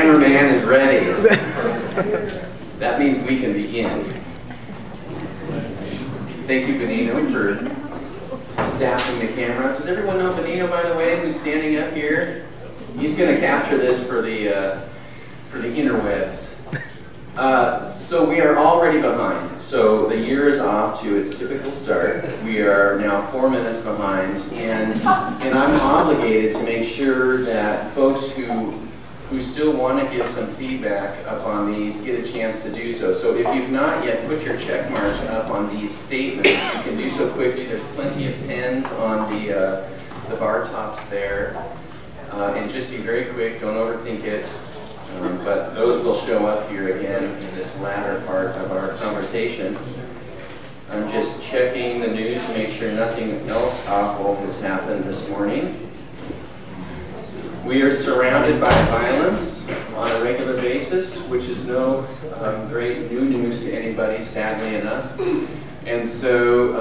cameraman is ready. That means we can begin. Thank you, Benino, for staffing the camera. Does everyone know Benino, by the way, who's standing up here? He's going to capture this for the interwebs. So we are already behind. So the year is off to its typical start. We are now 4 minutes behind, and I'm obligated to make sure that folks who still want to give some feedback up on these get a chance to do so. So if you've not yet put your check marks up on these statements, you can do so quickly. There's plenty of pens on the bar tops there. And just be very quick, don't overthink it. But those will show up here again in this latter part of our conversation. I'm just checking the news to make sure nothing else awful has happened this morning. We are surrounded by violence on a regular basis, which is no great new news to anybody, sadly enough. And so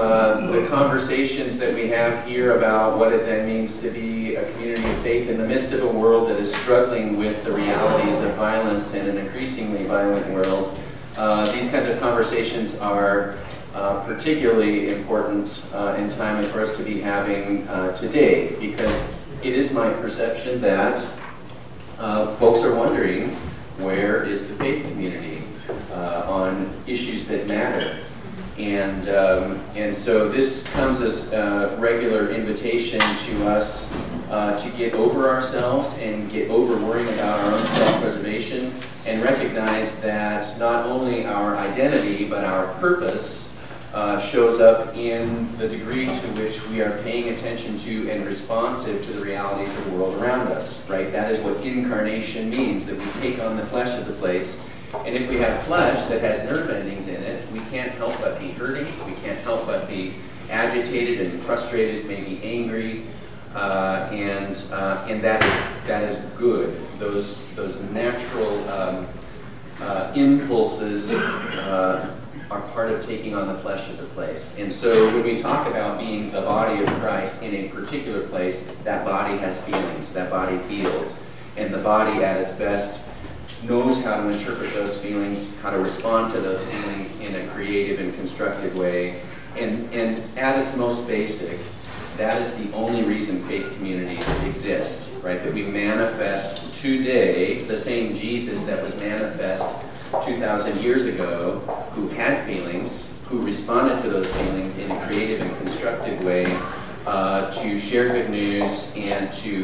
the conversations that we have here about what it then means to be a community of faith in the midst of a world that is struggling with the realities of violence in an increasingly violent world, these kinds of conversations are particularly important and timely for us to be having today, because it is my perception that folks are wondering, where is the faith community on issues that matter? And so this comes as a regular invitation to us to get over ourselves and get over worrying about our own self-preservation and recognize that not only our identity but our purpose shows up in the degree to which we are paying attention to and responsive to the realities of the world around us, right? That is what incarnation means, that we take on the flesh of the place. And if we have flesh that has nerve endings in it, we can't help but be hurting, we can't help but be agitated and frustrated, maybe angry, and that is good. Those natural impulses are part of taking on the flesh of the place. And so when we talk about being the body of Christ in a particular place, that body has feelings, that body feels. And the body at its best knows how to interpret those feelings, how to respond to those feelings in a creative and constructive way. And at its most basic, that is the only reason faith communities exist, right? That we manifest today the same Jesus that was manifest 2,000 years ago, who had feelings, who responded to those feelings in a creative and constructive way to share good news and to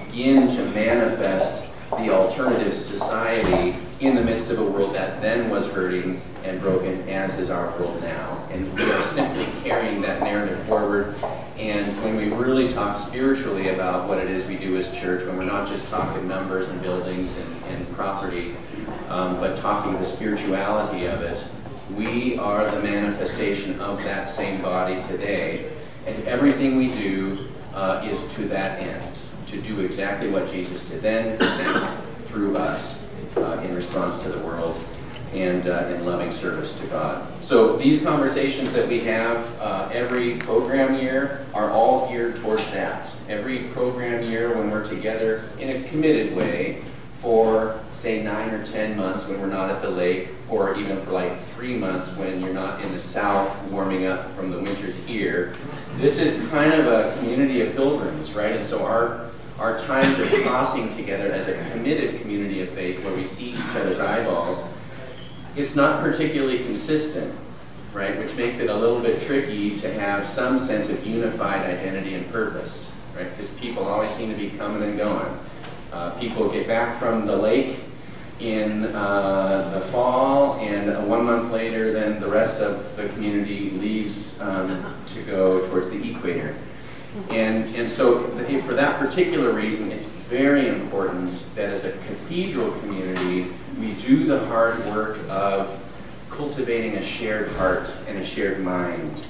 begin to manifest the alternative society in the midst of a world that then was hurting and broken, as is our world now. And we are simply carrying that narrative forward. And when we really talk spiritually about what it is we do as church, when we're not just talking numbers and buildings and property, but talking the spirituality of it, we are the manifestation of that same body today. And everything we do is to that end, to do exactly what Jesus did then and now through us in response to the world and in loving service to God. So these conversations that we have every program year are all geared towards that. Every program year when we're together in a committed way for, say, 9 or 10 months when we're not at the lake, or even for like 3 months when you're not in the south warming up from the winters here. This is kind of a community of pilgrims, right? And so our times of crossing together as a committed community of faith where we see each other's eyeballs, it's not particularly consistent, right? Which makes it a little bit tricky to have some sense of unified identity and purpose, right? Because people always seem to be coming and going. People get back from the lake in the fall, and 1 month later, then the rest of the community leaves to go towards the equator. And so for that particular reason, it's very important that as a cathedral community, we do the hard work of cultivating a shared heart and a shared mind.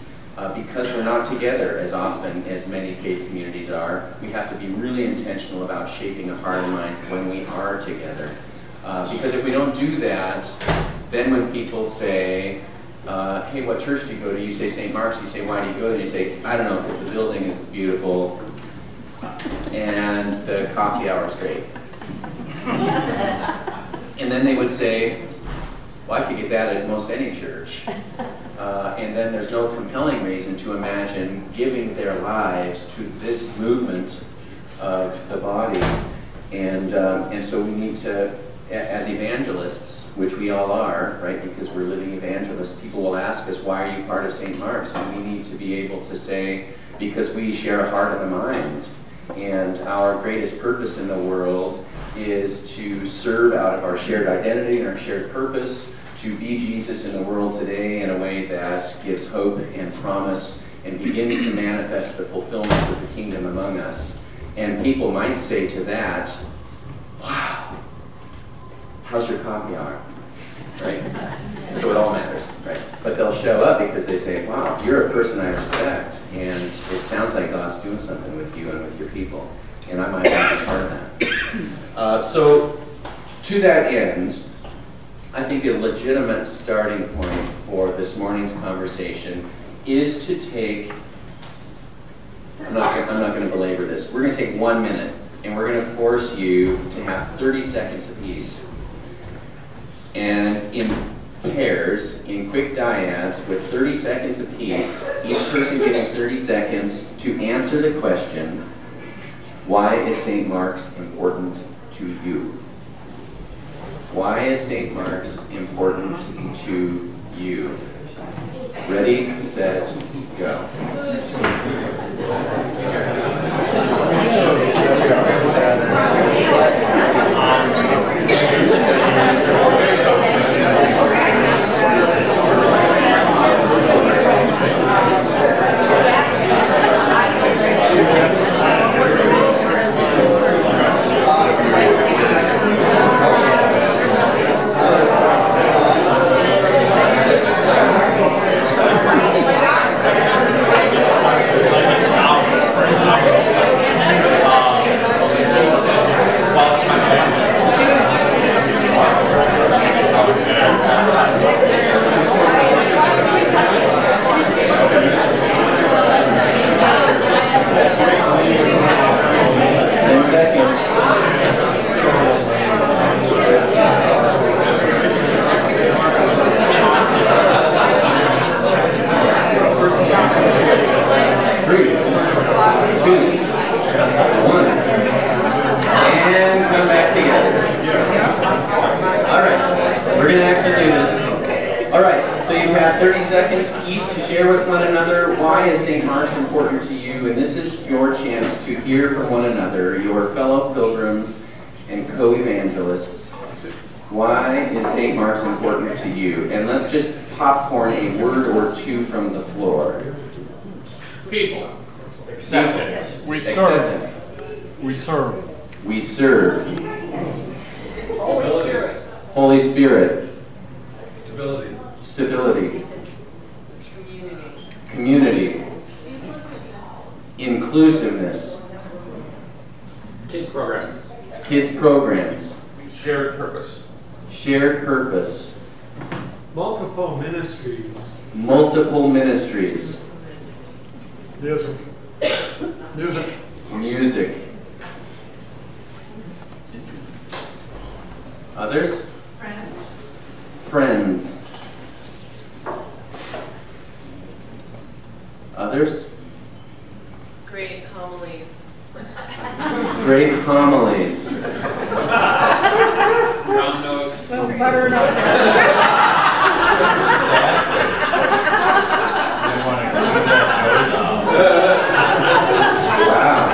Because we're not together as often as many faith communities are, we have to be really intentional about shaping a heart and mind when we are together. Because if we don't do that, then when people say, hey, what church do you go to? You say St. Mark's, you say, why do you go there? You say, I don't know, because the building is beautiful and the coffee hour is great. And then they would say, well, I could get that at most any church. And then there's no compelling reason to imagine giving their lives to this movement of the body. And so we need to, as evangelists, which we all are, right, because we're living evangelists, people will ask us, why are you part of St. Mark's? And we need to be able to say, because we share a heart and a mind. And our greatest purpose in the world is to serve out of our shared identity and our shared purpose, to be Jesus in the world today in a way that gives hope and promise and begins to manifest the fulfillment of the kingdom among us. And people might say to that, wow, how's your coffee hour? Right? So it all matters, right? But they'll show up because they say, wow, you're a person I respect, and it sounds like God's doing something with you and with your people, and I might want to be part of that. So to that end, I think a legitimate starting point for this morning's conversation is to take, I'm not going to belabor this, we're going to take 1 minute, and we're going to force you to have 30 seconds apiece. And in pairs, in quick dyads, with 30 seconds apiece, each person getting 30 seconds to answer the question, why is St. Mark's important to you? Why is St. Mark's important to you? Ready, set, go. Popcorn a word or two from the floor. People. Acceptance. We serve. Acceptance. We serve. We serve. Holy Spirit. Holy Spirit. Stability. Stability. Community. Inclusiveness. Kids programs. Kids programs. Shared purpose. Shared purpose. Multiple ministries. Multiple ministries. Music. Music. Music. Others? Friends. Friends. Others? Great homilies. Great homilies. Round nose. Well, butter enough. Wow.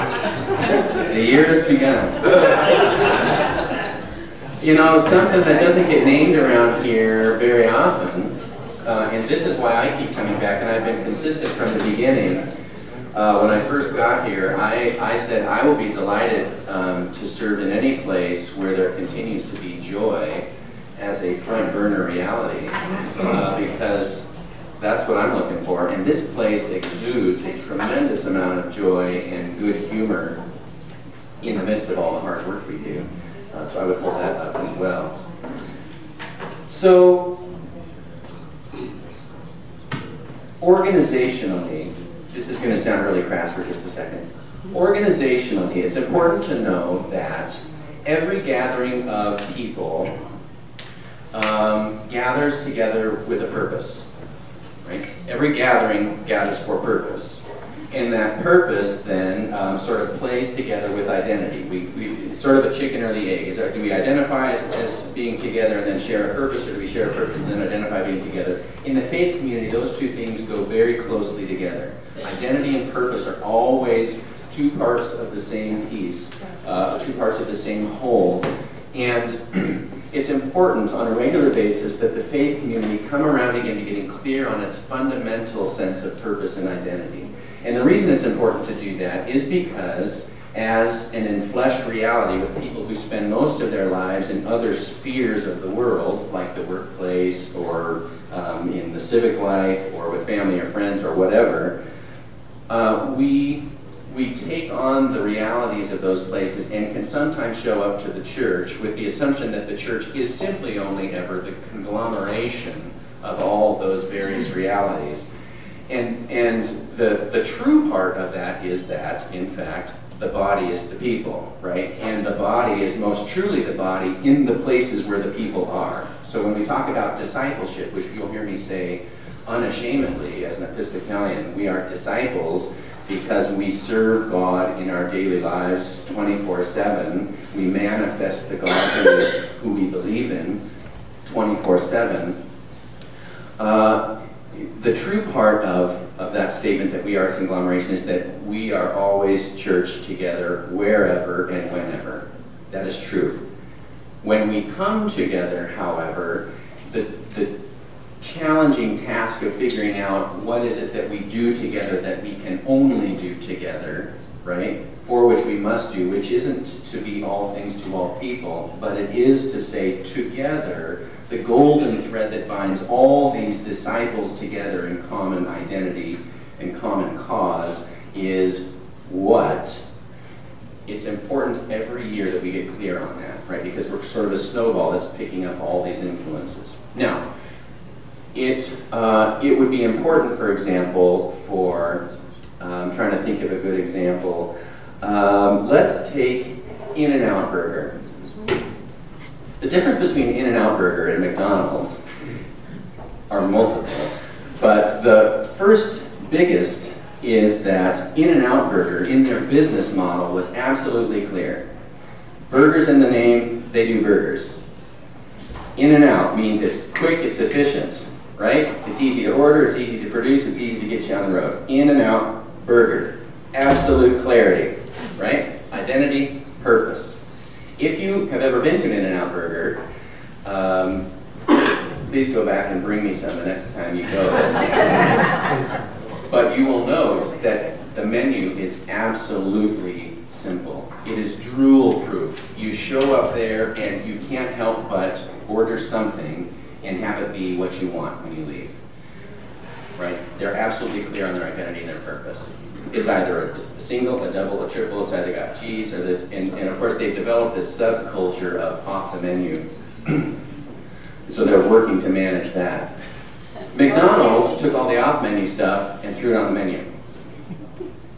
The year has begun. You know, something that doesn't get named around here very often, and this is why I keep coming back, and I've been consistent from the beginning. When I first got here, I said I will be delighted to serve in any place where there continues to be joy as a front burner reality, because that's what I'm looking for. And this place exudes a tremendous amount of joy and good humor in the midst of all the hard work we do. So I would hold that up as well. So, organizationally, this is going to sound really crass for just a second. Organizationally, it's important to know that every gathering of people gathers together with a purpose, right? Every gathering gathers for purpose. And that purpose then sort of plays together with identity. It's sort of a chicken or the egg. Do we identify as being together and then share a purpose, or do we share a purpose and then identify being together? In the faith community, those two things go very closely together. Identity and purpose are always two parts of the same piece, two parts of the same whole. And it's important on a regular basis that the faith community come around again to getting clear on its fundamental sense of purpose and identity. And the reason it's important to do that is because as an enfleshed reality with people who spend most of their lives in other spheres of the world, like the workplace or in the civic life or with family or friends or whatever, we take on the realities of those places and can sometimes show up to the church with the assumption that the church is simply only ever the conglomeration of all those various realities. And the true part of that is that, in fact, the body is the people, right? And the body is most truly the body in the places where the people are. So when we talk about discipleship, which you'll hear me say unashamedly as an Episcopalian, we are disciples because we serve God in our daily lives 24/7. We manifest the God who we believe in 24/7. The true part of that statement that we are a conglomeration is that we are always church together wherever and whenever. That is true. When we come together, however, the challenging task of figuring out what is it that we do together that we can only do together, right? For which we must do, which isn't to be all things to all people, but it is to say together, the golden thread that binds all these disciples together in common identity and common cause is what? It's important every year that we get clear on that, right? Because we're sort of a snowball that's picking up all these influences. Now, it would be important, for example, for, I'm trying to think of a good example. Let's take In-N-Out Burger. The difference between In-N-Out Burger and McDonald's are multiple, but the first biggest is that In-N-Out Burger, in their business model, was absolutely clear. Burgers in the name, they do burgers. In-N-Out means it's quick, it's efficient, right? It's easy to order, it's easy to produce, it's easy to get you on the road. In-N-Out Burger, absolute clarity, right? Identity, purpose. If you have ever been to an In-N-Out Burger, please go back and bring me some the next time you go. But you will note that the menu is absolutely simple. It is drool-proof. You show up there and you can't help but order something and have it be what you want when you leave, right? They're absolutely clear on their identity and their purpose. It's either a single, a double, a triple, it's either got cheese or this, and of course they've developed this subculture of off the menu. So they're working to manage that. McDonald's took all the off-menu stuff and threw it on the menu.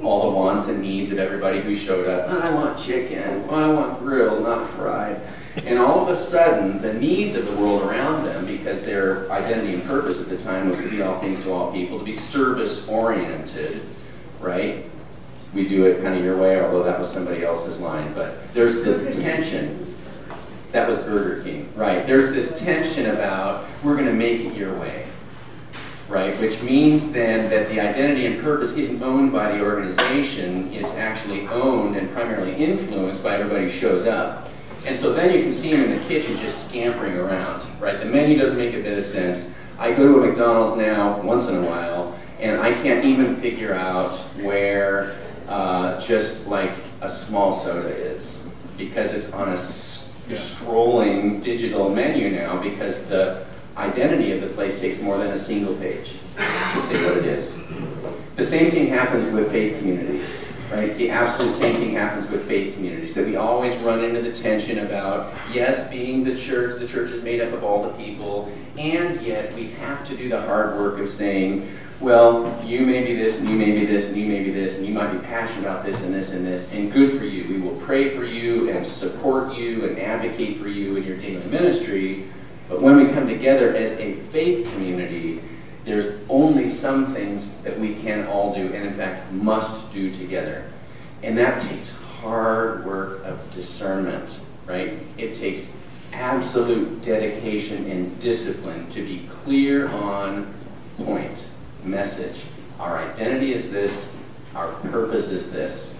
All the wants and needs of everybody who showed up. I want chicken, I want grilled, not fried. And all of a sudden, the needs of the world around them, because their identity and purpose at the time was to be all things to all people, to be service-oriented, right? We do it kind of your way, although that was somebody else's line. But there's this tension. That was Burger King, right? There's this tension about, we're going to make it your way, right? Which means then that the identity and purpose isn't owned by the organization. It's actually owned and primarily influenced by everybody who shows up. And so then you can see them in the kitchen just scampering around, right? The menu doesn't make a bit of sense. I go to a McDonald's now once in a while, and I can't even figure out where just like a small soda is, because it's on a scrolling digital menu now, because the identity of the place takes more than a single page to say what it is. The same thing happens with faith communities, right? The absolute same thing happens with faith communities, that we always run into the tension about, yes, being the church is made up of all the people, and yet we have to do the hard work of saying, well, you may be this, and you may be this, and you may be this, and you might be passionate about this and this and this, and good for you. We will pray for you and support you and advocate for you in your daily ministry. But when we come together as a faith community, there's only some things that we can all do, and in fact must do together. And that takes hard work of discernment, right? It takes absolute dedication and discipline to be clear on point, message. Our identity is this, our purpose is this.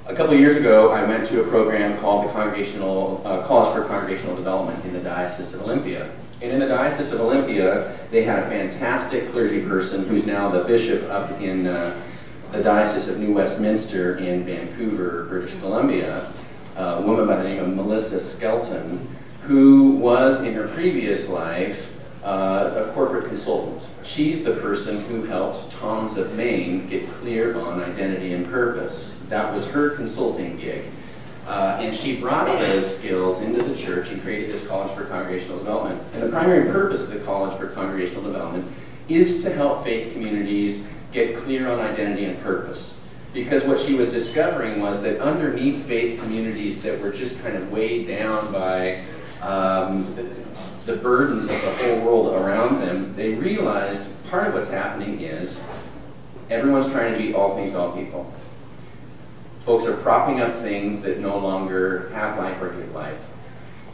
A couple of years ago, I went to a program called the College for Congregational Development in the Diocese of Olympia. And in the Diocese of Olympia, they had a fantastic clergy person who's now the bishop up in the Diocese of New Westminster in Vancouver, British Columbia, a woman by the name of Melissa Skelton, who was in her previous life a corporate consultant. She's the person who helped Tom's of Maine get clear on identity and purpose. That was her consulting gig. And she brought those skills into the church and created this College for Congregational Development. And the primary purpose of the College for Congregational Development is to help faith communities get clear on identity and purpose. Because what she was discovering was that underneath faith communities that were just kind of weighed down by the burdens of the whole world around them, they realized part of what's happening is everyone's trying to be all things to all people. Folks are propping up things that no longer have life or give life.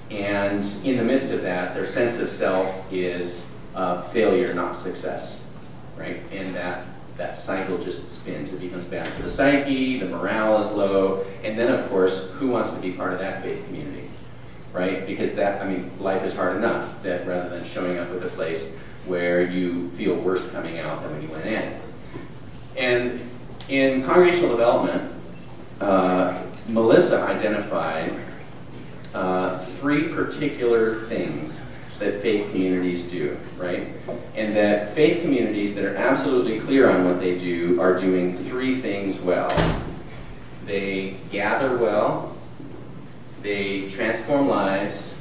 And in the midst of that, their sense of self is failure, not success, right? And that cycle just spins. It becomes bad for the psyche, the morale is low, and then of course, who wants to be part of that faith community, right? Because life is hard enough that rather than showing up with a place where you feel worse coming out than when you went in. And in congregational development, Melissa identified 3 particular things that faith communities do, right? And that faith communities that are absolutely clear on what they do are doing 3 things well. They gather well, they transform lives,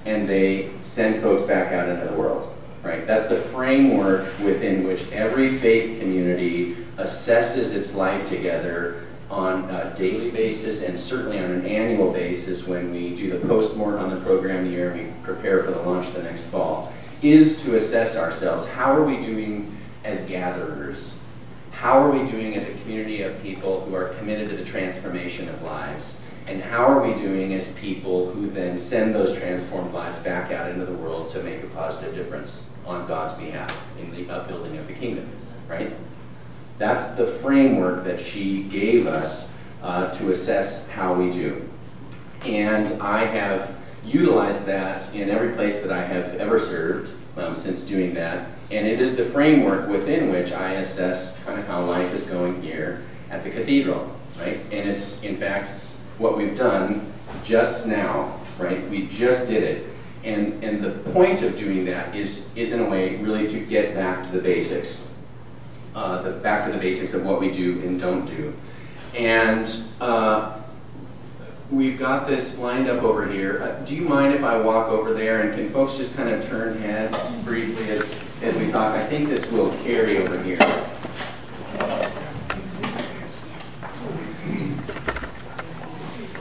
and they send folks back out into the world, right? That's the framework within which every faith community assesses its life together on a daily basis and certainly on an annual basis when we do the post-mortem on the program year and we prepare for the launch the next fall, is to assess ourselves. How are we doing as gatherers? How are we doing as a community of people who are committed to the transformation of lives? And how are we doing as people who then send those transformed lives back out into the world to make a positive difference on God's behalf in the upbuilding of the kingdom, right? That's the framework that she gave us to assess how we do. And I have utilized that in every place that I have ever served since doing that. And it is the framework within which I assess kind of how life is going here at the cathedral, right? And it's, in fact, what we've done just now, right? We just did it. And the point of doing that is in a way really to get back to the basics. Back to the basics of what we do and don't do. And we've got this lined up over here. Do you mind if I walk over there and can folks just kind of turn heads briefly as we talk? I think this will carry over here.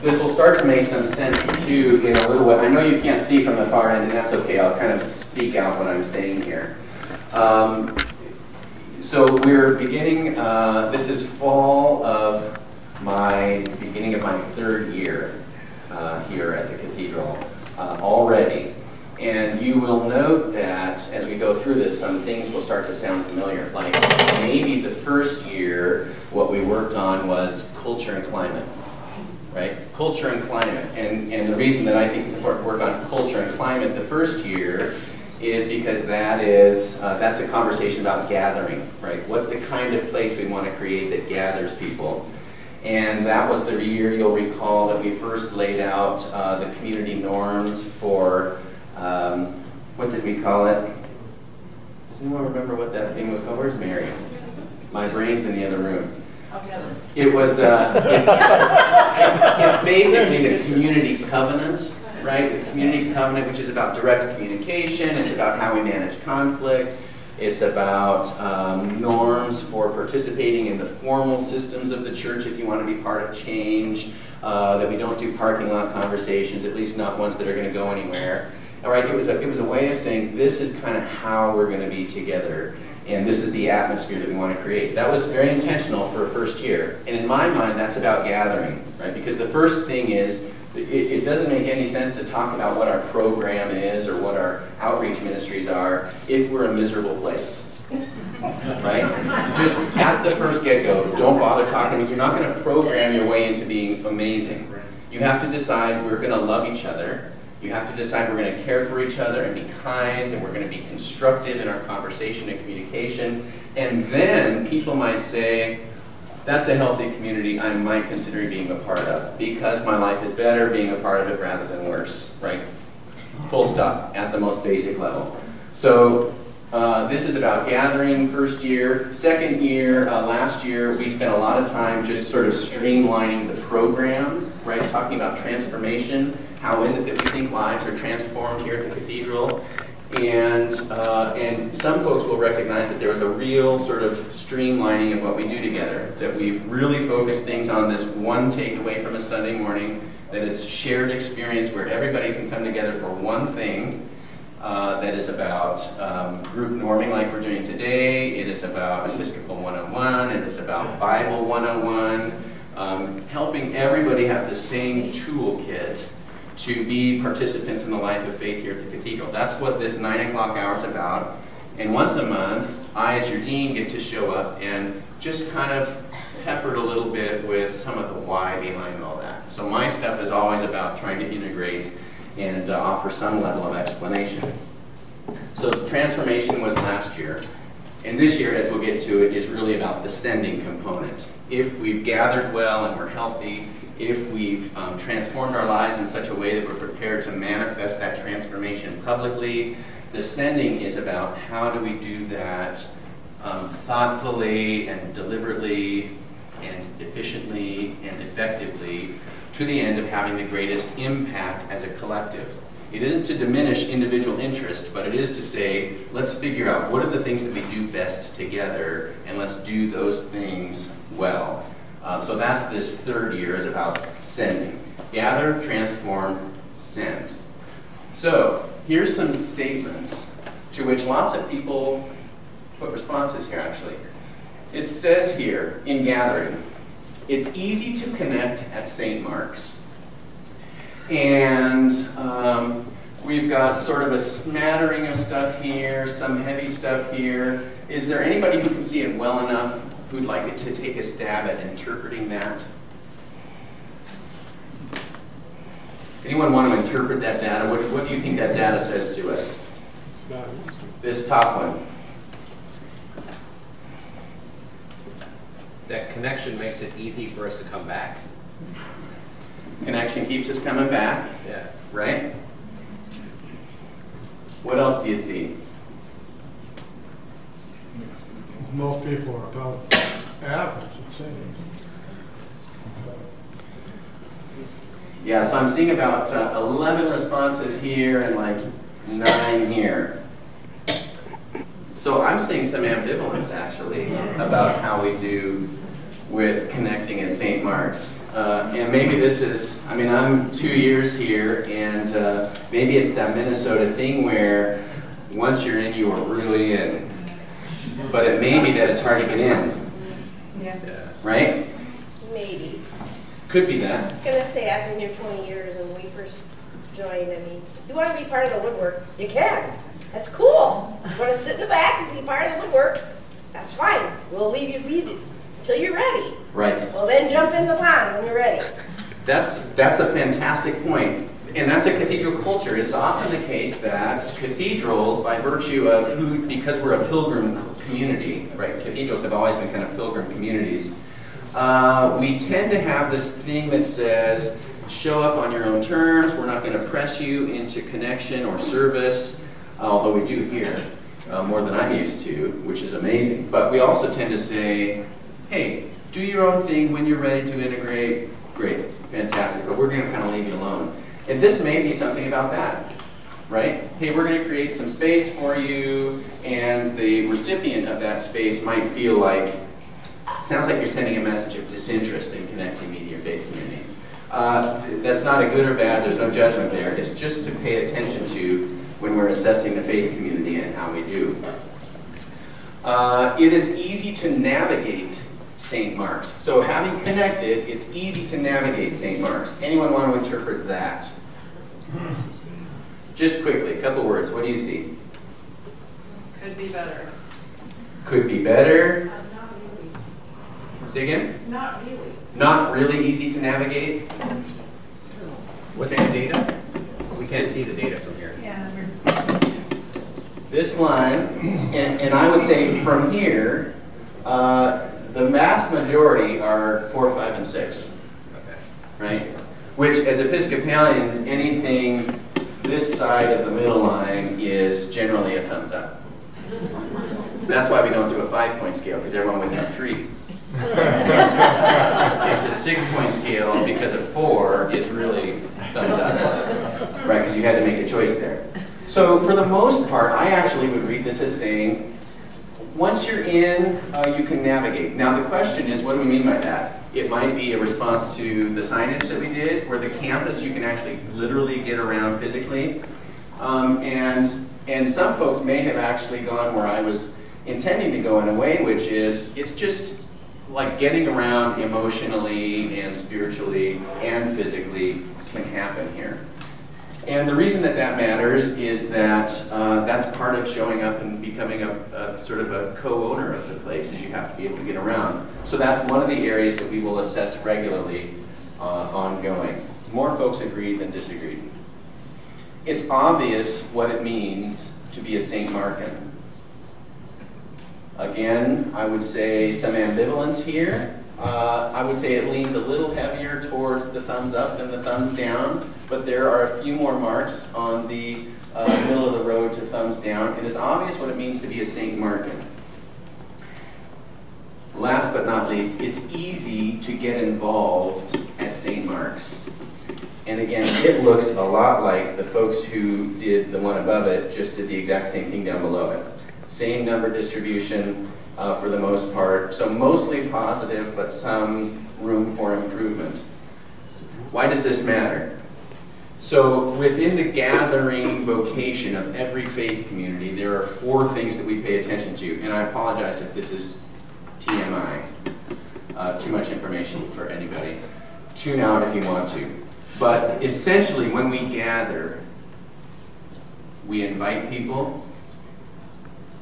This will start to make some sense too in a little way. I know you can't see from the far end, and that's okay. I'll kind of speak out what I'm saying here. So we're beginning, this is fall of beginning of my 3rd year here at the cathedral already. And you will note that as we go through this, some things will start to sound familiar. Like maybe the first year, what we worked on was culture and climate, right? Culture and climate. And the reason that I think it's important to work on culture and climate the first year is because that's a conversation about gathering, right? What's the kind of place we want to create that gathers people? And that was the year, you'll recall, that we first laid out the community norms for, what did we call it? Does anyone remember what that thing was called? Where's Mary? My brain's in the other room. It was, it's basically the community covenant, right? The community covenant, which is about direct communication. It's about how we manage conflict. It's about norms for participating in the formal systems of the church if you want to be part of change, that we don't do parking lot conversations, at least not ones that are going to go anywhere. All right, it was a way of saying this is kind of how we're going to be together, and this is the atmosphere that we want to create. That was very intentional for a first year, and in my mind that's about gathering, right? Because the first thing is, it doesn't make any sense to talk about what our program is or what our outreach ministries are if we're a miserable place, right? Just at the first get-go, don't bother talking. You're not going to program your way into being amazing. You have to decide we're going to love each other. You have to decide we're going to care for each other and be kind, and we're going to be constructive in our conversation and communication. And then people might say, that's a healthy community I might consider being a part of, because my life is better being a part of it rather than worse, right? Full stop, at the most basic level. So this is about gathering first year. Second year, last year, we spent a lot of time just sort of streamlining the program, right? Talking about transformation. How is it that we think lives are transformed here at the cathedral? And some folks will recognize that there was a real sort of streamlining of what we do together, that we've really focused things on this one takeaway from a Sunday morning, that it's shared experience where everybody can come together for one thing, that is about group norming like we're doing today. It is about Episcopal 101. It is about Bible 101, helping everybody have the same toolkit to be participants in the life of faith here at the cathedral. That's what this 9 o'clock hour is about. And once a month, I as your dean get to show up and just kind of peppered a little bit with some of the why behind all that. So my stuff is always about trying to integrate and offer some level of explanation. So transformation was last year. And this year, as we'll get to it, is really about the sending component. If we've gathered well and we're healthy, if we've transformed our lives in such a way that we're prepared to manifest that transformation publicly, the sending is about how do we do that thoughtfully and deliberately and efficiently and effectively to the end of having the greatest impact as a collective. It isn't to diminish individual interest, but it is to say, let's figure out what are the things that we do best together, and let's do those things well. So that's this third year, is about sending. Gather, transform, send. So here's some statements to which lots of people put responses here, actually. It says here, in gathering, it's easy to connect at St. Mark's. And we've got sort of a smattering of stuff here, some heavy stuff here. Is there anybody who can see it well enough who'd like it to take a stab at interpreting that? Anyone want to interpret that data? What do you think that data says to us? This top one. That connection makes it easy for us to come back. Connection keeps us coming back, Yeah. right? What else do you see? Most people are about average, it seems. Yeah, so I'm seeing about 11 responses here and like 9 here. So I'm seeing some ambivalence, actually, about how we do with connecting at St. Mark's. And maybe this is, I mean, I'm 2 years here, and maybe it's that Minnesota thing where once you're in, you are really in. But it may be that it's hard to get in. Yeah. Right? Maybe. Could be that. I was going to say, I've been here 20 years and when we first joined, I mean, you want to be part of the woodwork, you can. That's cool. You want to sit in the back and be part of the woodwork, that's fine. We'll leave you be until you're ready. Right. Well, then jump in the pond when you're ready. That's a fantastic point. And that's a cathedral culture. It is often the case that cathedrals, by virtue of because we're a pilgrim community, right? Cathedrals have always been kind of pilgrim communities. We tend to have this thing that says, show up on your own terms. We're not going to press you into connection or service, although we do here more than I'm used to, which is amazing. But we also tend to say, hey, do your own thing when you're ready to integrate. Great, fantastic. But we're going to kind of leave you alone. And this may be something about that. right? Hey, we're going to create some space for you, and the recipient of that space might feel like, it sounds like you're sending a message of disinterest in connecting me to your faith community. That's not a good or bad, there's no judgment there. It's just to pay attention to when we're assessing the faith community and how we do. It is easy to navigate St. Mark's. So having connected, it's easy to navigate St. Mark's. Anyone want to interpret that? Just quickly, a couple words. What do you see? Could be better. Could be better. Not really. Say again? Not really. Not really easy to navigate. What's the data? We can't see the data from here. Yeah. This line, and I would say from here, the vast majority are 4, 5, and 6, Okay. right? Which, as Episcopalians, anything this side of the middle line is generally a thumbs up. That's why we don't do a 5-point scale, because everyone would do 3. It's a 6-point scale because a 4 is really thumbs up, right? Because you had to make a choice there. So for the most part, I actually would read this as saying, once you're in, you can navigate. Now the question is, what do we mean by that? It might be a response to the signage that we did, where the campus you can actually literally get around physically. And some folks may have actually gone where I was intending to go in a way, which is, it's just like getting around emotionally and spiritually and physically can happen here. And the reason that that matters is that that's part of showing up and becoming a sort of a co-owner of the place, is you have to be able to get around. So that's one of the areas that we will assess regularly ongoing. More folks agreed than disagreed. It's obvious what it means to be a St. Markin. Again, I would say some ambivalence here. I would say it leans a little heavier towards the thumbs up than the thumbs down, but there are a few more marks on the middle of the road to thumbs down. It is obvious what it means to be a St. Markin. Last but not least, it's easy to get involved at St. Mark's. And again, it looks a lot like the folks who did the one above it just did the exact same thing down below it. Same number distribution for the most part. So mostly positive, but some room for improvement. Why does this matter? So within the gathering vocation of every faith community, there are 4 things that we pay attention to. And I apologize if this is TMI, too much information for anybody. Tune out if you want to. But essentially, when we gather, we invite people,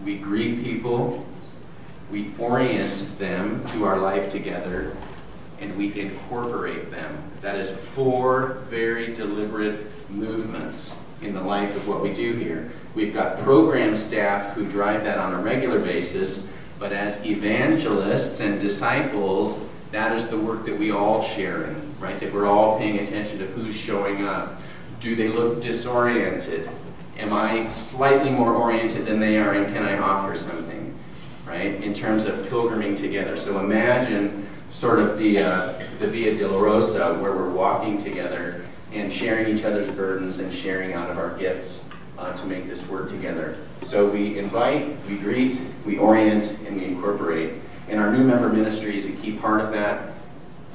we greet people, we orient them to our life together, and we incorporate them. That is 4 very deliberate movements in the life of what we do here. We've got program staff who drive that on a regular basis, but as evangelists and disciples, that is the work that we all share in, right? That we're all paying attention to who's showing up. Do they look disoriented? Am I slightly more oriented than they are, and can I offer something, right? In terms of pilgriming together. So imagine sort of the Via Dolorosa, where we're walking together and sharing each other's burdens and sharing out of our gifts to make this work together. So we invite, we greet, we orient, and we incorporate. And our new member ministry is a key part of that.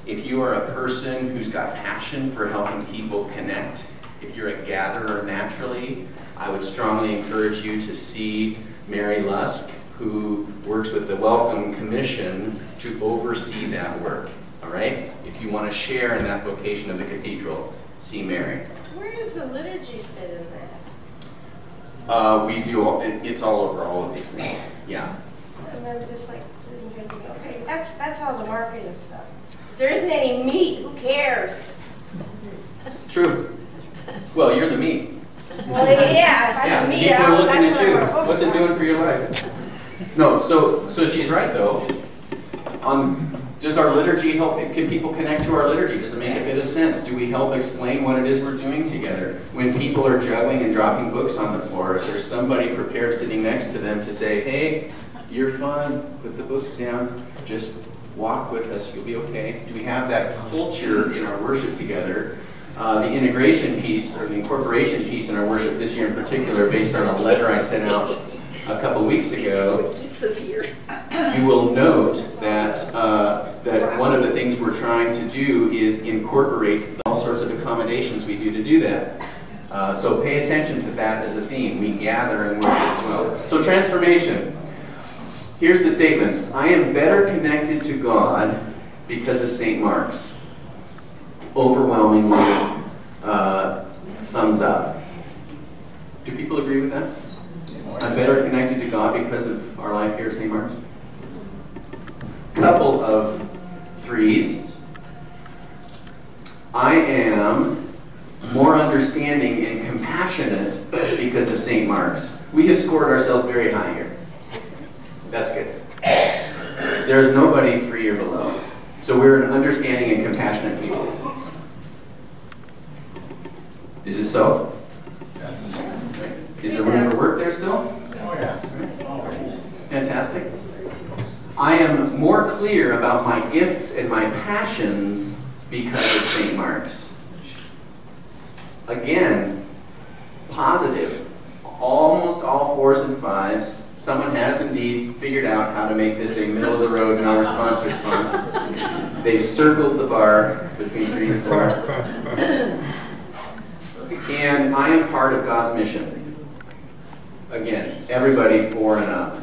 If you are a person who's got passion for helping people connect, if you're a gatherer naturally, I would strongly encourage you to see Mary Lusk, who works with the Welcome Commission to oversee that work, all right? If you want to share in that vocation of the cathedral, see Mary. Where does the liturgy fit in that? We do, it's all over all of these things, yeah. And then just like sitting good to go. Okay, that's all the marketing stuff. If there isn't any meat, who cares? True. Well, you're the meat. Well, yeah, if I'm the meat, people are looking that's at you. what I'm What's it doing for your life? No, so she's right though. Does our liturgy help? Can people connect to our liturgy? Does it make a bit of sense? Do we help explain what it is we're doing together? When people are juggling and dropping books on the floor, is there somebody prepared sitting next to them to say, hey, you're fine, put the books down, just walk with us, you'll be okay? Do we have that culture in our worship together the integration piece, or the incorporation piece in our worship this year in particular, based on a letter I sent out a couple weeks ago, Keeps us here. you will note that, that one of the things we're trying to do is incorporate all sorts of accommodations we do to do that. So pay attention to that as a theme. We gather and worship as well. So transformation. Here's the statements. I am better connected to God because of St. Mark's. Overwhelmingly, thumbs up. Do people agree with that? I'm better connected to God because of our life here at St. Mark's. Couple of threes. I am more understanding and compassionate because of St. Mark's. We have scored ourselves very high here. That's good. There's nobody 3 or below. So we're an understanding and compassionate people. Is this so? Yes. Is there room for work there still? Oh, yeah. Fantastic. I am more clear about my gifts and my passions because of St. Mark's. Again, positive. Almost all 4s and 5s. Someone has indeed figured out how to make this a middle-of-the-road, no-response response. They've circled the bar between 3 and 4. And I am part of God's mission. Again, everybody 4 and up.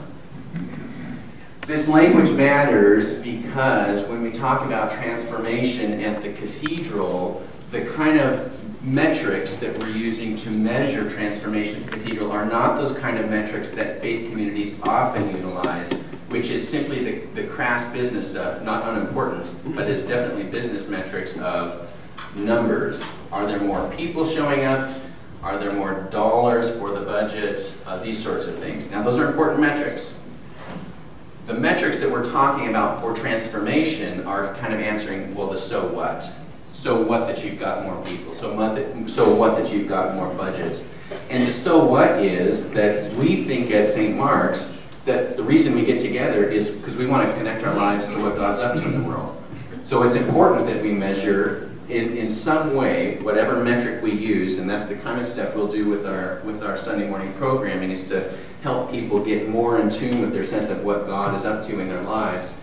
This language matters because when we talk about transformation at the cathedral, the kind of metrics that we're using to measure transformation at the cathedral are not those kind of metrics that faith communities often utilize, which is simply the crass business stuff, not unimportant, but is definitely business metrics of numbers. Are there more people showing up? Are there more dollars for the budget? These sorts of things. Now, those are important metrics. The metrics that we're talking about for transformation are kind of answering, well, the so what? So what that you've got more people? So what that you've got more budget? And the so what is that we think at St. Mark's that the reason we get together is because we want to connect our lives to what God's up to in the world. So it's important that we measure in some way, whatever metric we use, and that's the kind of stuff we'll do with our Sunday morning programming, is to help people get more in tune with their sense of what God is up to in their lives.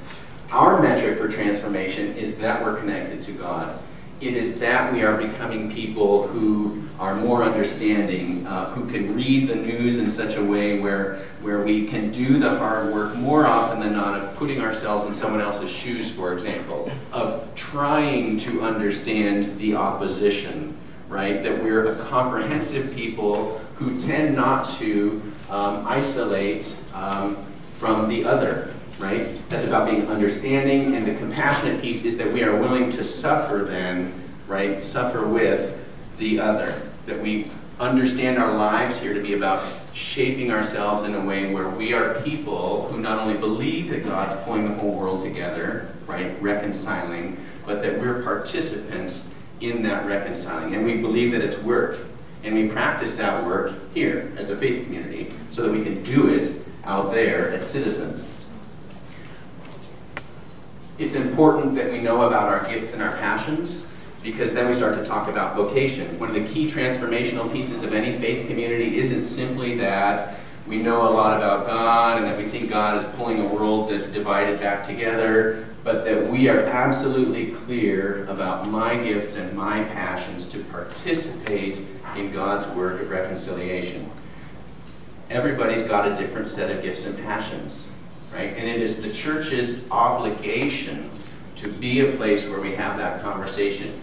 Our metric for transformation is that we're connected to God. It is that we are becoming people who are more understanding, who can read the news in such a way where we can do the hard work more often than not of putting ourselves in someone else's shoes, for example, of trying to understand the opposition, right? That we're a comprehensive people who tend not to isolate from the other. Right? That's about being understanding, and the compassionate piece is that we are willing to suffer then, right? Suffer with the other. That we understand our lives here to be about shaping ourselves in a way where we are people who not only believe that God's pulling the whole world together, right? Reconciling, but that we're participants in that reconciling. And we believe that it's work. And we practice that work here as a faith community so that we can do it out there as citizens. It's important that we know about our gifts and our passions, because then we start to talk about vocation. One of the key transformational pieces of any faith community isn't simply that we know a lot about God and that we think God is pulling a world that's divided back together, but that we are absolutely clear about my gifts and my passions to participate in God's work of reconciliation. Everybody's got a different set of gifts and passions. Right? And it is the church's obligation to be a place where we have that conversation.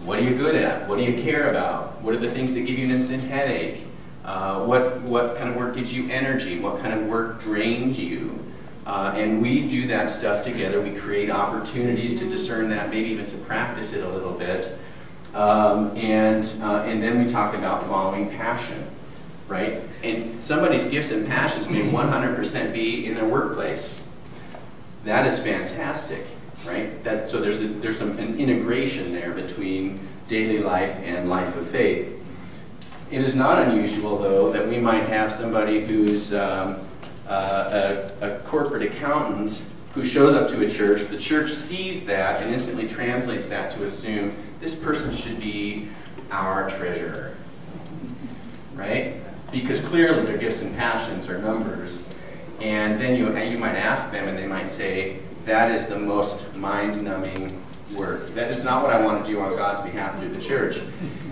What are you good at? What do you care about? What are the things that give you an instant headache? What kind of work gives you energy? What kind of work drains you? And we do that stuff together. We create opportunities to discern that, maybe even to practice it a little bit. And then we talk about following passion. Right? And somebody's gifts and passions may 100% be in their workplace. That is fantastic, right? So there's an integration there between daily life and life of faith. It is not unusual, though, that we might have somebody who's a corporate accountant who shows up to a church, the church sees that and instantly translates that to assume this person should be our treasurer, right? Because clearly their gifts and passions are numbers. And then you might ask them and they might say, that is the most mind-numbing work. That is not what I want to do on God's behalf through the church.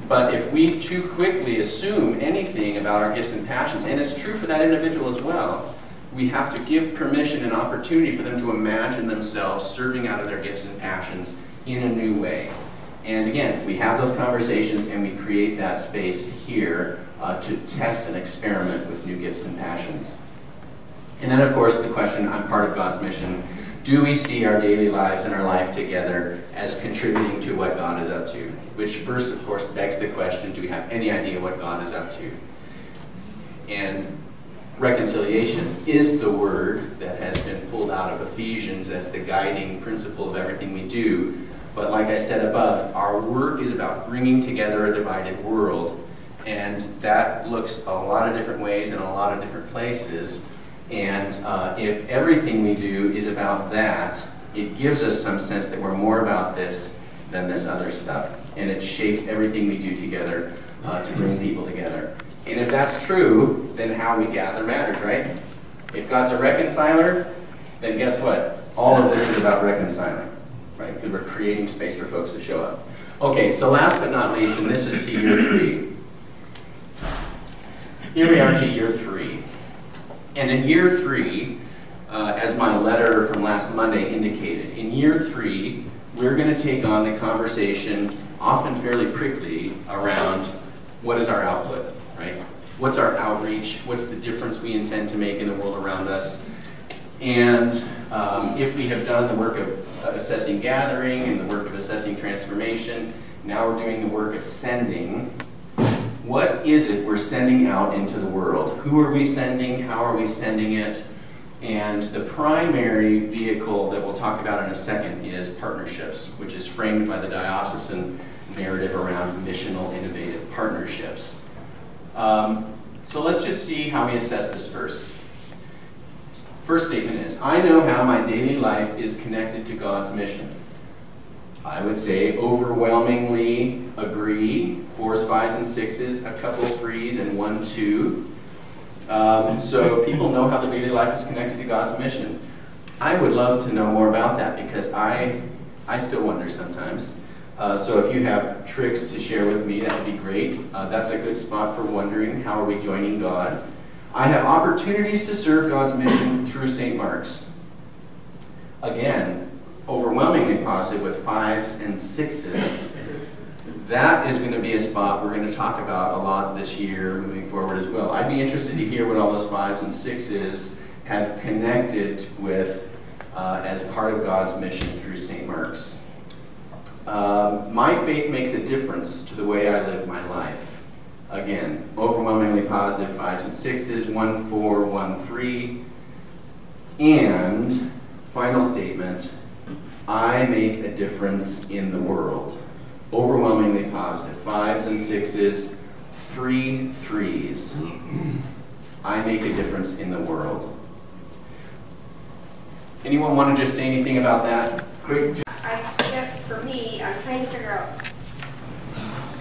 But if we too quickly assume anything about our gifts and passions, and it's true for that individual as well, we have to give permission and opportunity for them to imagine themselves serving out of their gifts and passions in a new way. And again, we have those conversations and we create that space here to test and experiment with new gifts and passions. And then of course the question, I'm part of God's mission. Do we see our daily lives and our life together as contributing to what God is up to? Which first, of course, begs the question, do we have any idea what God is up to? And reconciliation is the word that has been pulled out of Ephesians as the guiding principle of everything we do. But like I said above, our work is about bringing together a divided world. And that looks a lot of different ways in a lot of different places. And if everything we do is about that, it gives us some sense that we're more about this than this other stuff. And it shapes everything we do together to bring people together. And if that's true, then how we gather matters, right? If God's a reconciler, then guess what? All of this is about reconciling, right? Because we're creating space for folks to show up. Okay, so last but not least, and this is to year 3. Here we are to year 3. And in year 3, as my letter from last Monday indicated, in year 3, we're going to take on the conversation, often fairly prickly, around what is our output, right? What's our outreach? What's the difference we intend to make in the world around us? And if we have done the work of assessing gathering and the work of assessing transformation, now we're doing the work of sending. What is it we're sending out into the world? Who are we sending? How are we sending it? And the primary vehicle that we'll talk about in a second is partnerships, which is framed by the diocesan narrative around missional innovative partnerships. So let's just see how we assess this first. First statement is, I know how my daily life is connected to God's mission. I would say overwhelmingly agree. 4s, 5s, and 6s, a couple 3s, and 1, 2. So people know how their daily life is connected to God's mission. I would love to know more about that because I still wonder sometimes. So if you have tricks to share with me, that would be great. That's a good spot for wondering, how are we joining God? I have opportunities to serve God's mission through St. Mark's. Again, overwhelmingly positive with 5s and 6s. That is going to be a spot we're going to talk about a lot this year moving forward as well. I'd be interested to hear what all those 5s and 6s have connected with as part of God's mission through St. Mark's. My faith makes a difference to the way I live my life. Again, overwhelmingly positive 5s and 6s, 1, 4, 1, 3. And final statement, I make a difference in the world. Overwhelmingly positive, 5s and 6s, 3 3s. I make a difference in the world. Anyone want to just say anything about that? Quick. I guess for me, I'm trying to figure out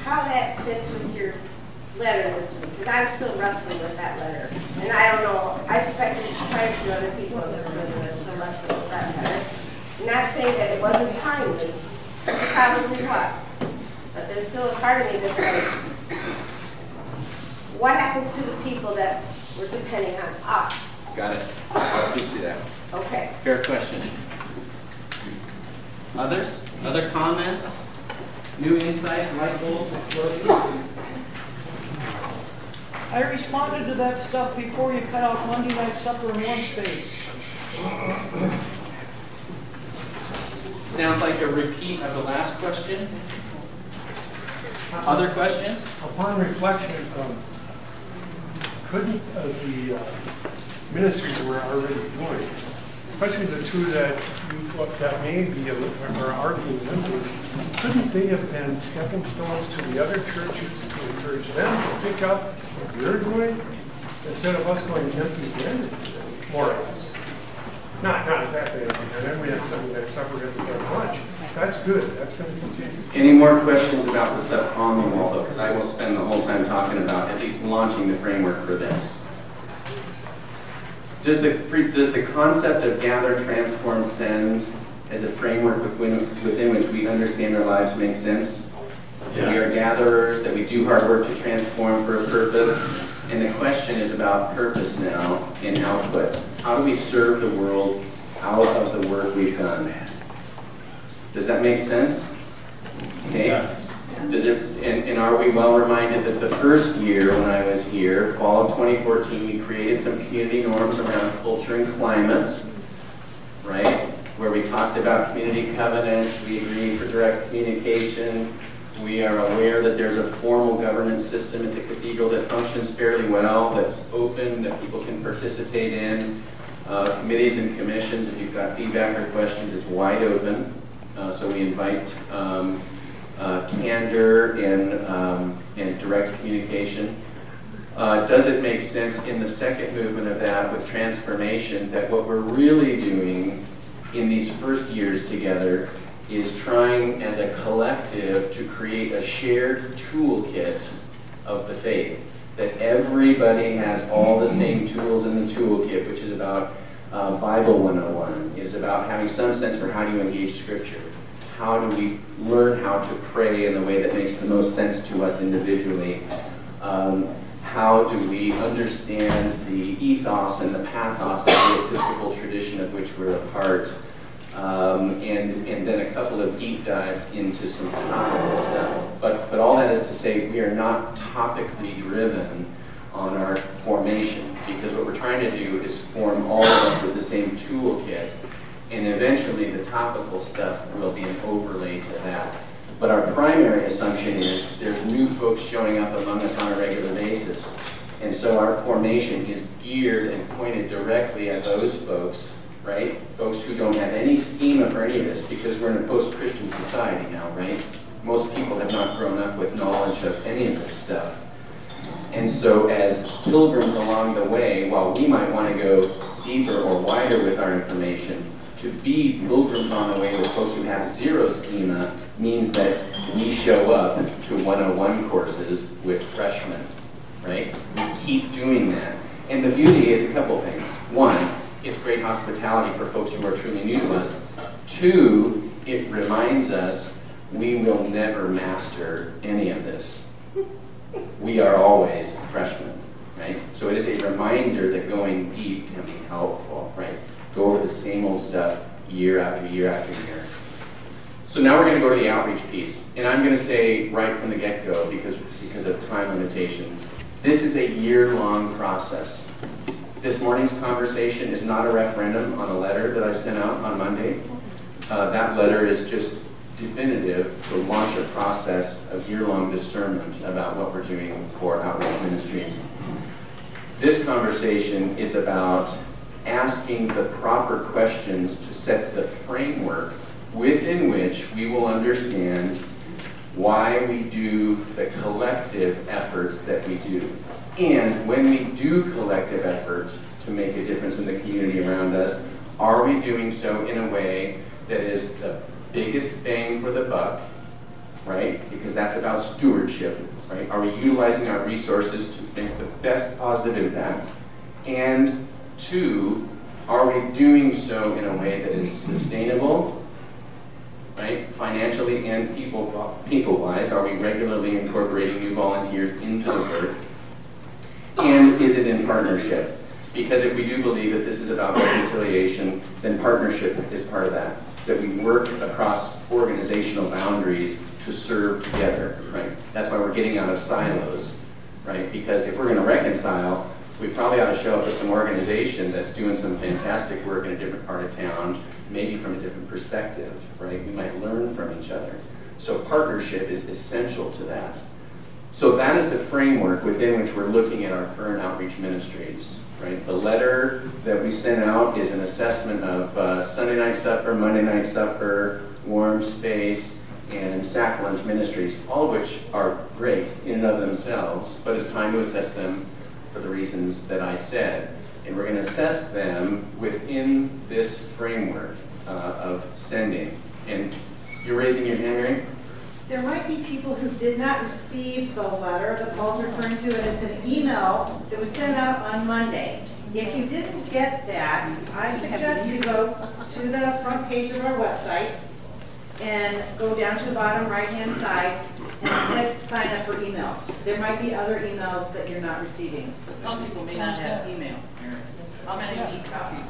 how that fits with your letter this week, because I'm still wrestling with that letter. And I don't know, I suspect there's quite a few other people in this room that are still wrestling with that letter. I'm not saying that it wasn't timely, it probably was. But there's still a part of me that's like, what happens to the people that were depending on us? Got it. I'll speak to that. Okay. Fair question. Others? Other comments? New insights? Light bulbs exploding? I responded to that stuff before you cut out Monday night supper in one space. Sounds like a repeat of the last question. Other questions? Upon reflection, couldn't the ministries that we're already doing, especially the two that may be or are being limited, couldn't they have been stepping stones to the other churches to encourage them to pick up what they're doing instead of us going empty-handed, more or less? Not exactly, and then we have Sunday night supper at the lunch. That's good, that's gonna continue. Any more questions about the stuff on the wall though? Because I will spend the whole time talking about at least launching the framework for this. Does the concept of gather, transform, send as a framework within which we understand our lives make sense? That we are gatherers, that we do hard work to transform for a purpose. And the question is about purpose now and output. How do we serve the world out of the work we've done? Does that make sense? Okay. Yes. Does it, and are we well reminded that the first year when I was here, fall of 2014, we created some community norms around culture and climate, right? Where we talked about community covenants, we agreed for direct communication. We are aware that there's a formal governance system at the cathedral that functions fairly well, that's open, that people can participate in. Committees and commissions, if you've got feedback or questions, it's wide open. So we invite candor and direct communication. Does it make sense in the second movement of that with transformation that what we're really doing in these first years together is trying as a collective to create a shared toolkit of the faith, that everybody has all the same tools in the toolkit, which is about Bible 101. It is about having some sense for how do you engage Scripture. How do we learn how to pray in the way that makes the most sense to us individually? How do we understand the ethos and the pathos of the Episcopal tradition of which we're a part? And then a couple of deep dives into some topical stuff. But all that is to say we are not topically driven on our formation, because what we're trying to do is form all of us with the same toolkit, and eventually the topical stuff will be an overlay to that. But our primary assumption is there's new folks showing up among us on a regular basis, and so our formation is geared and pointed directly at those folks, right? Folks who don't have any schema for any of this, because we're in a post-Christian society now, right? Most people have not grown up with knowledge of any of this stuff. And so as pilgrims along the way, while we might want to go deeper or wider with our information, to be pilgrims on the way with folks who have zero schema means that we show up to 101 courses with freshmen, right? We keep doing that. And the beauty is a couple things. One, it's great hospitality for folks who are truly new to us. Two, it reminds us we will never master any of this. We are always freshmen, right? So it is a reminder that going deep can be helpful, right? Go over the same old stuff year after year after year. So now we're going to go to the outreach piece. And I'm going to say right from the get-go, because of time limitations, this is a year-long process. This morning's conversation is not a referendum on a letter that I sent out on Monday. That letter is just definitive to launch a process of year-long discernment about what we're doing for outreach ministries. This conversation is about asking the proper questions to set the framework within which we will understand why we do the collective efforts that we do. And when we do collective efforts to make a difference in the community around us, are we doing so in a way that is the biggest bang for the buck, right? Because that's about stewardship, right? Are we utilizing our resources to make the best positive impact? And two, are we doing so in a way that is sustainable, right? Financially and people-wise, are we regularly incorporating new volunteers into the work? And is it in partnership? Because if we do believe that this is about reconciliation, then partnership is part of that. That we work across organizational boundaries to serve together, right? That's why we're getting out of silos, right? Because if we're going to reconcile, we probably ought to show up with some organization that's doing some fantastic work in a different part of town, maybe from a different perspective, right? We might learn from each other. So partnership is essential to that. So that is the framework within which we're looking at our current outreach ministries, right? The letter that we sent out is an assessment of Sunday night supper, Monday night supper, warm space, and sack lunch ministries, all of which are great in and of themselves, but it's time to assess them for the reasons that I said. And we're going to assess them within this framework of sending. And you're raising your hand, Mary? There might be people who did not receive the letter that Paul's referring to, and it's an email that was sent out on Monday. If you didn't get that, I suggest you go to the front page of our website and go down to the bottom right-hand side and click sign up for emails. There might be other emails that you're not receiving. But some people may not have email. How many need copies?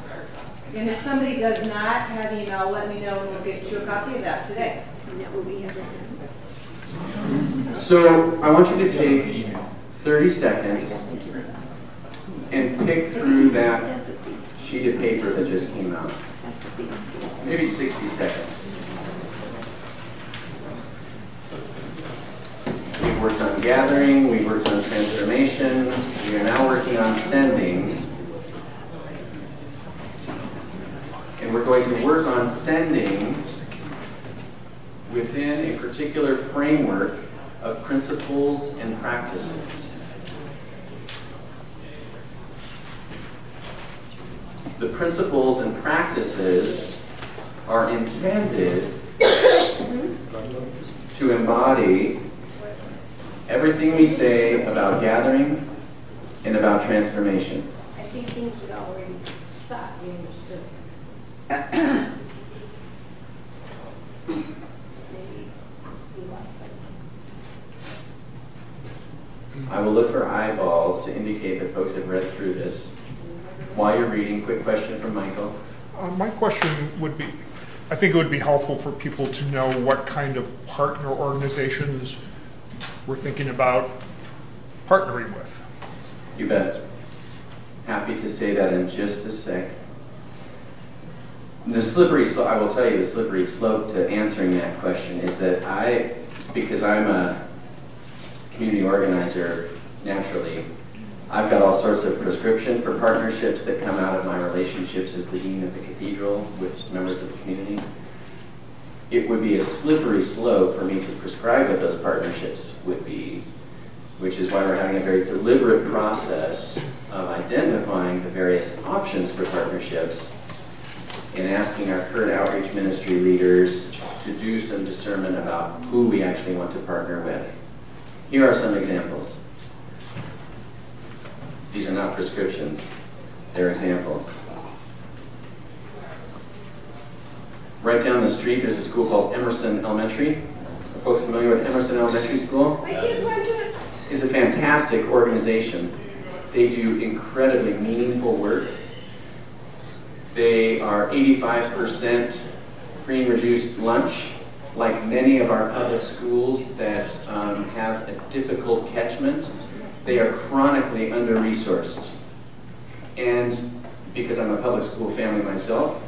And if somebody does not have email, let me know and we'll get you a copy of that today. So I want you to take 30 seconds and pick through that sheet of paper that just came out. Maybe 60 seconds. We've worked on gathering, we've worked on transformation, we are now working on sending. And we're going to work on sending within a particular framework of principles and practices. The principles and practices are intended to embody everything we say about gathering and about transformation. I think things we already thought we understood. Maybe we lost something. I will look for eyeballs to indicate that folks have read through this. While you're reading, quick question from Michael. My question would be, I think it would be helpful for people to know what kind of partner organizations we're thinking about partnering with. You bet. Happy to say that in just a sec. The slippery slope, I will tell you the slippery slope to answering that question is that because I'm a community organizer naturally, I've got all sorts of prescription for partnerships that come out of my relationships as the dean of the cathedral with members of the community. It would be a slippery slope for me to prescribe what those partnerships would be, which is why we're having a very deliberate process of identifying the various options for partnerships and asking our current outreach ministry leaders to do some discernment about who we actually want to partner with. Here are some examples. These are not prescriptions, they're examples. Right down the street, there's a school called Emerson Elementary. Are folks familiar with Emerson Elementary School? My kids went to it. It's a fantastic organization. They do incredibly meaningful work. They are 85% free and reduced lunch, like many of our public schools that have a difficult catchment. They are chronically under-resourced. And because I'm a public school family myself,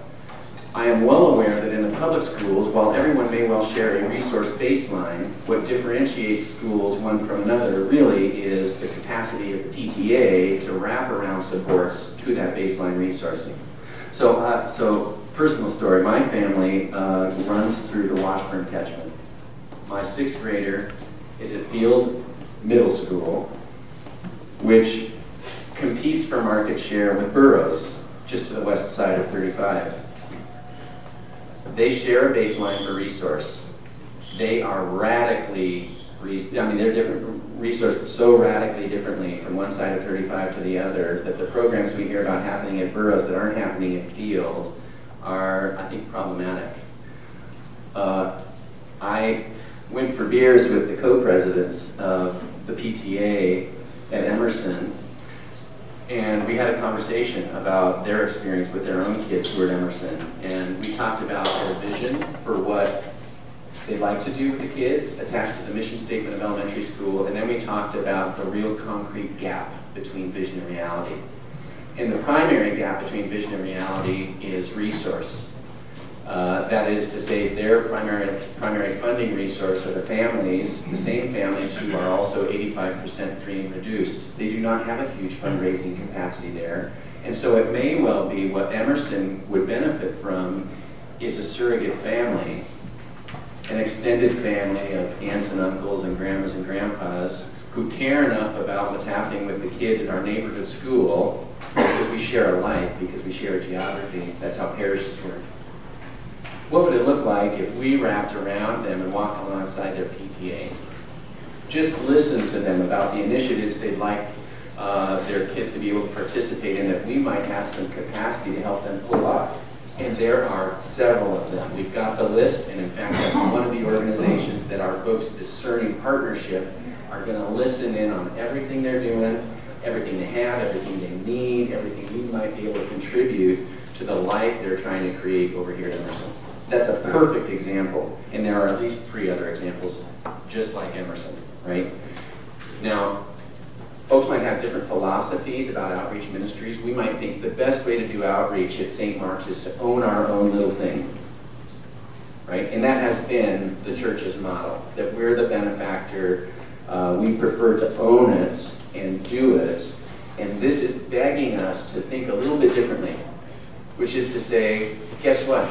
I am well aware that in the public schools, while everyone may well share a resource baseline, what differentiates schools one from another really is the capacity of the PTA to wrap around supports to that baseline resourcing. So personal story, my family runs through the Washburn catchment. My 6th grader is at Field Middle School, which competes for market share with Burroughs, just to the west side of 35. They share a baseline for resource. They are radically, they're different resourced so radically differently from one side of 35 to the other that the programs we hear about happening at Burroughs that aren't happening at Field are, I think, problematic. I went for beers with the co-presidents of the PTA at Emerson, and we had a conversation about their experience with their own kids who were at Emerson, and we talked about their vision for what they'd like to do with the kids attached to the mission statement of elementary school, and then we talked about the real concrete gap between vision and reality. And the primary gap between vision and reality is resource. That is to say, their primary funding resource are the families, the same families who are also 85% free and reduced. They do not have a huge fundraising capacity there. And so it may well be what Emerson would benefit from is a surrogate family, an extended family of aunts and uncles and grandmas and grandpas who care enough about what's happening with the kids at our neighborhood school, because we we share a life because we share a geography. That's how parishes work. What would it look like if we wrapped around them and walked alongside their PTA? Just listen to them about the initiatives they'd like their kids to be able to participate in that we might have some capacity to help them pull off. And there are several of them. We've got the list, and in fact, that's one of the organizations that our folks Discerning Partnership are going to listen in on everything they're doing, everything they have, everything they need, everything we might be able to contribute to the life they're trying to create over here at Emerson. That's a perfect example, and there are at least 3 other examples just like Emerson, right? Now, folks might have different philosophies about outreach ministries. We might think the best way to do outreach at St. Mark's is to own our own little thing, right? And that has been the church's motto, that we're the benefactor. We prefer to own it and do it. And this is begging us to think a little bit differently, which is to say, guess what?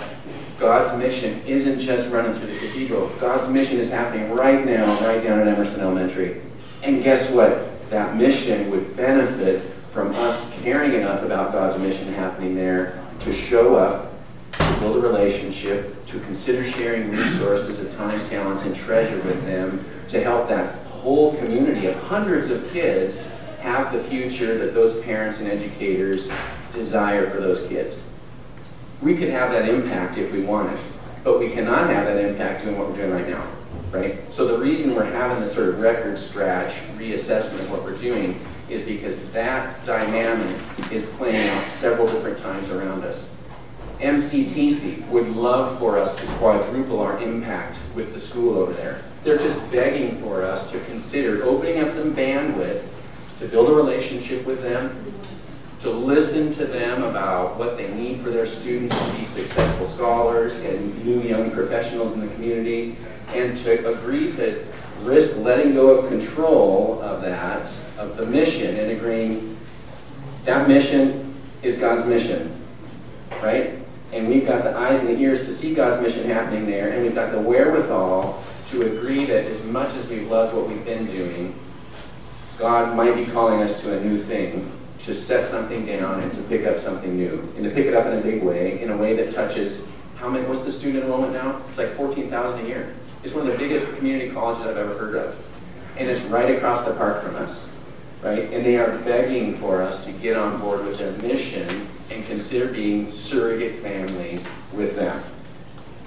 God's mission isn't just running through the cathedral. God's mission is happening right now, right down at Emerson Elementary. And guess what? That mission would benefit from us caring enough about God's mission happening there to show up, to build a relationship, to consider sharing resources of time, talent, and treasure with them to help that whole community of hundreds of kids have the future that those parents and educators desire for those kids. We could have that impact if we wanted, but we cannot have that impact doing what we're doing right now, right? So the reason we're having this sort of record scratch reassessment of what we're doing is because that dynamic is playing out several different times around us. MCTC would love for us to quadruple our impact with the school over there. They're just begging for us to consider opening up some bandwidth to build a relationship with them, to listen to them about what they need for their students to be successful scholars and new young professionals in the community, and to agree to risk letting go of control of that, of the mission, and agreeing that mission is God's mission, right? And we've got the eyes and the ears to see God's mission happening there, and we've got the wherewithal to agree that as much as we've loved what we've been doing, God might be calling us to a new thing, to set something down and to pick up something new, and to pick it up in a big way, in a way that touches, how many, what's the student enrollment now? It's like 14,000 a year. It's one of the biggest community colleges I've ever heard of. And it's right across the park from us, right? And they are begging for us to get on board with their mission and consider being surrogate family with them.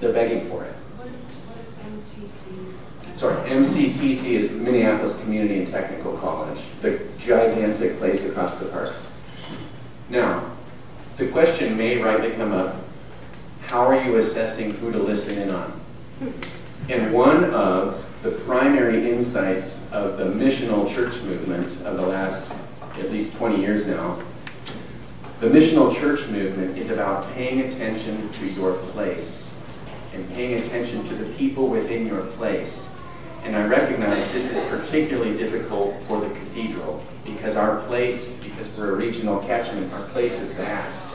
They're begging for it. What is MTC's? Sorry, MCTC is Minneapolis Community and Technical College, the gigantic place across the park. Now, the question may rightly come up, how are you assessing who to listen in on? And one of the primary insights of the missional church movement of the last at least 20 years now, the missional church movement is about paying attention to your place and paying attention to the people within your place. And I recognize this is particularly difficult for the cathedral because our place, because we're a regional catchment, our place is vast.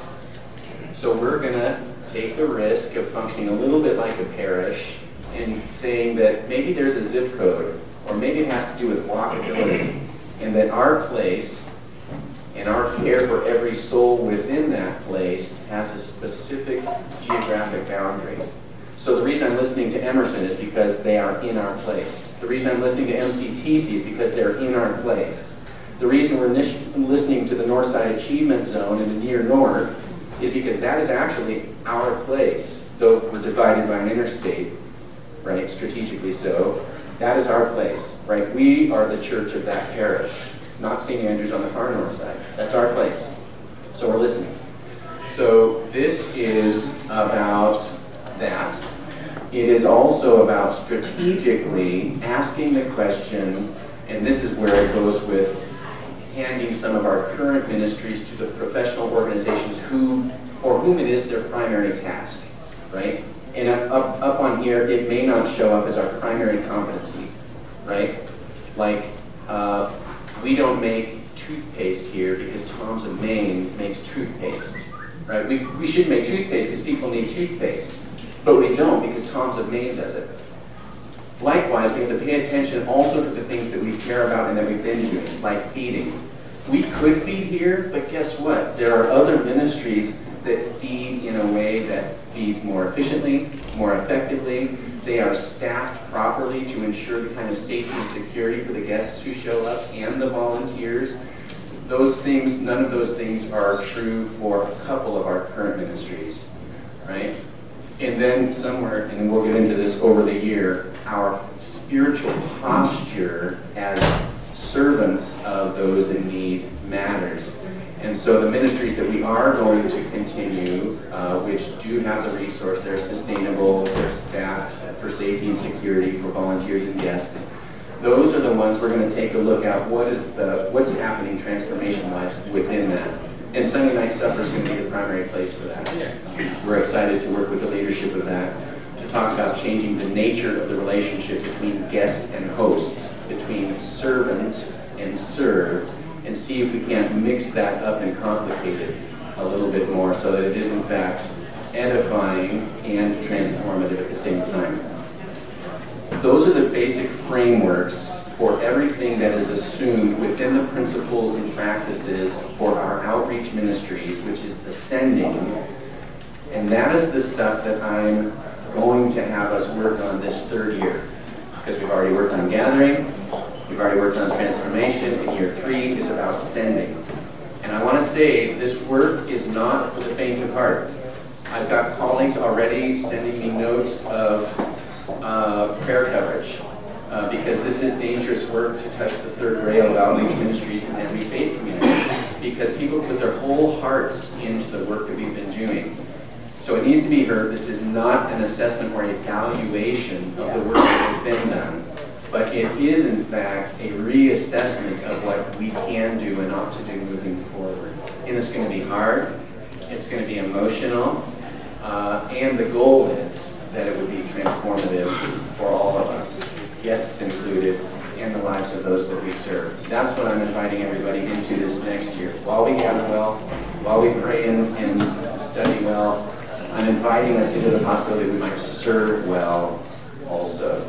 So we're going to take the risk of functioning a little bit like a parish and saying that maybe there's a zip code, or maybe it has to do with walkability, and that our place and our care for every soul within that place has a specific geographic boundary. So the reason I'm listening to Emerson is because they are in our place. The reason I'm listening to MCTC is because they're in our place. The reason we're listening to the Northside Achievement Zone in the near north is because that is actually our place, though we're divided by an interstate, right, strategically so. That is our place, right? We are the church of that parish, not St. Andrew's on the far north side. That's our place. So we're listening. So this is about that. It is also about strategically asking the question, and this is where it goes with handing some of our current ministries to the professional organizations for whom it is their primary task, right? And up on here, it may not show up as our primary competency, right? Like, we don't make toothpaste here because Tom's of Maine makes toothpaste, right? We should make toothpaste because people need toothpaste. But we don't because Tom's of Maine does it. Likewise, we have to pay attention also to the things that we care about and that we've been doing, like feeding. We could feed here, but guess what? There are other ministries that feed in a way that feeds more efficiently, more effectively. They are staffed properly to ensure the kind of safety and security for the guests who show up and the volunteers. Those things, none of those things are true for a couple of our current ministries, right? And then somewhere, and we'll get into this over the year, our spiritual posture as servants of those in need matters. And so the ministries that we are going to continue, which do have the resource, they're sustainable, they're staffed for safety and security for volunteers and guests, those are the ones we're going to take a look at what's happening transformation-wise within that. And Sunday night supper is going to be the primary place for that. We're excited to work with the leadership of that to talk about changing the nature of the relationship between guest and host, between servant and served, and see if we can't mix that up and complicate it a little bit more so that it is in fact edifying and transformative at the same time. Those are the basic frameworks for everything that is assumed within the principles and practices for our outreach ministries, which is the sending. And that is the stuff that I'm going to have us work on this third year. Because we've already worked on gathering, we've already worked on transformation, and year 3 is about sending. And I want to say this work is not for the faint of heart. I've got colleagues already sending me notes of prayer coverage. Because this is dangerous work to touch the third rail of outreach ministries and every faith community. Because people put their whole hearts into the work that we've been doing. So it needs to be heard. This is not an assessment or evaluation of the work that has been done. But it is, in fact, a reassessment of what we can do and ought to do moving forward. And it's going to be hard. It's going to be emotional. And the goal is that it would be transformative for all of us, guests included, and the lives of those that we serve. That's what I'm inviting everybody into this next year. While we gather well, while we pray and study well, I'm inviting us into the possibility that we might serve well also.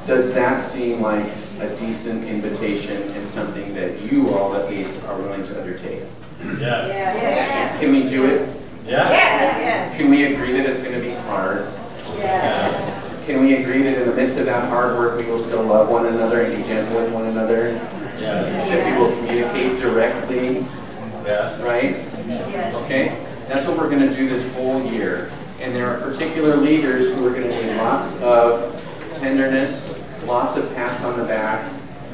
Does that seem like a decent invitation and something that you all at least are willing to undertake? Yes. Yes. Can we do it? Yes. Yes. Can we agree that it's going to be hard? Yes. Can we agree that in the midst of that hard work, we will still love one another and be gentle with one another? Yes. That we will communicate directly, Yes. right? Yes. Okay? That's what we're going to do this whole year. And there are particular leaders who are going to need lots of tenderness, lots of pats on the back,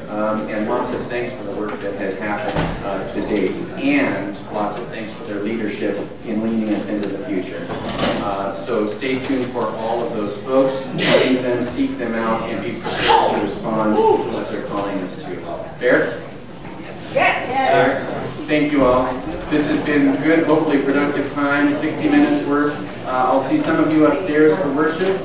and lots of thanks for the work that has happened to date, and lots of thanks for their leadership in leading us into the future. So stay tuned for all of those folks, study them, seek them out, and be prepared to respond to what they're calling us to. Fair? Yes. Fair? Thank you all. This has been good, hopefully productive time, 60 minutes worth. I'll see some of you upstairs for worship.